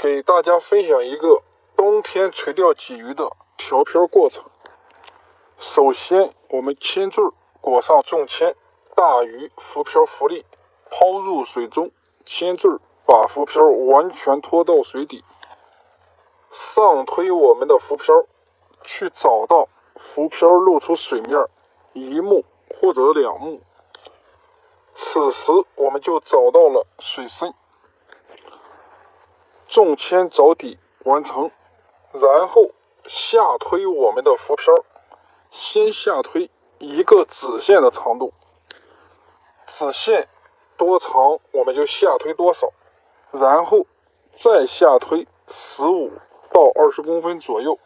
给大家分享一个冬天垂钓鲫鱼的调漂过程。首先，我们铅坠裹上重铅，大于浮漂浮力，抛入水中，铅坠把浮漂完全拖到水底，上推我们的浮漂，去找到浮漂露出水面1目或者2目。此时我们就找到了水深，重铅着底完成，然后下推我们的浮漂，先下推一个子线的长度，子线多长我们就下推多少，然后再下推15到20公分左右。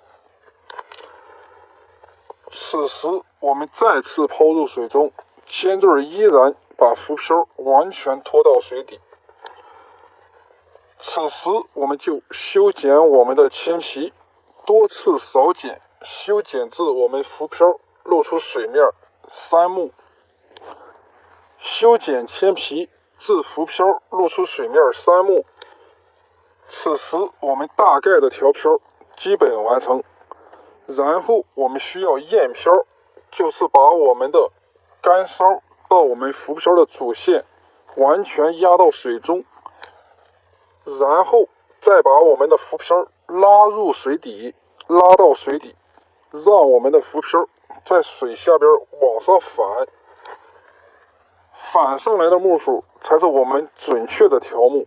此时我们再次抛入水中，铅坠依然把浮漂完全拖到水底。此时我们就修剪我们的铅皮，多次扫剪，修剪至我们浮漂露出水面3目。修剪铅皮至浮漂露出水面3目。此时我们大概的调漂基本完成。然后我们需要验漂，就是把我们的竿梢到我们浮漂的主线完全压到水中，然后再把我们的浮漂拉入水底，拉到水底，让我们的浮漂在水下边往上反，反上来的目数才是我们准确的调目。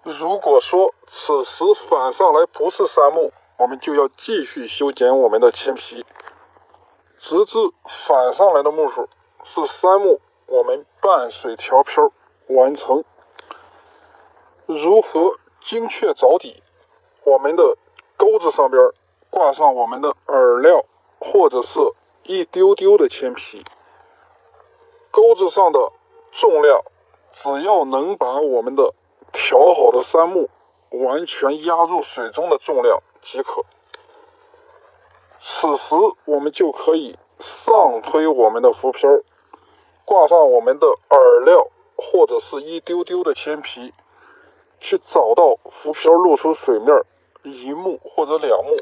如果说此时反上来不是3目，我们就要继续修剪我们的铅皮，直至反上来的目数是3目，我们半水调漂完成。如何精确着底？我们的钩子上边挂上我们的饵料或者是一丢丢的铅皮，钩子上的重量只要能把我们的调好的3目完全压入水中的重量即可。此时我们就可以上推我们的浮漂，挂上我们的饵料或者是一丢丢的铅皮，去找到浮漂露出水面1目或者2目。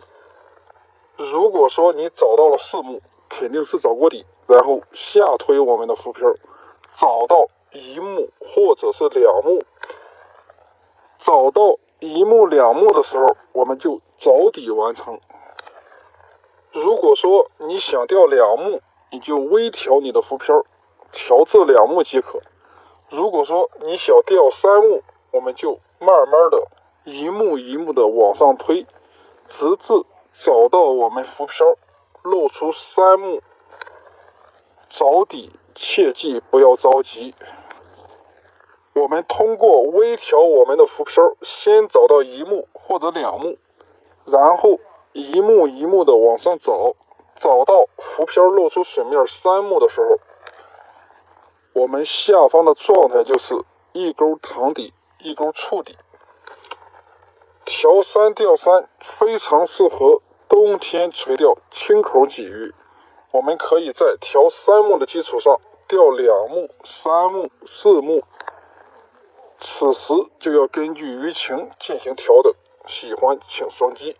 如果说你找到了4目，肯定是找过底，然后下推我们的浮漂，找到1目或者是2目。找到1目2目的时候，我们就着底完成。如果说你想钓2目，你就微调你的浮漂，调至2目即可。如果说你想钓3目，我们就慢慢的1目1目的往上推，直至找到我们浮漂露出3目。着底切记不要着急，我们通过微调我们的浮漂，先找到1目或者2目，然后1目1目的往上找，找到浮漂露出水面3目的时候，我们下方的状态就是一钩躺底，一钩触底。调3钓3非常适合冬天垂钓轻口鲫鱼。我们可以在调3目的基础上钓2目、3目、4目。此时就要根据鱼情进行调整，喜欢请双击。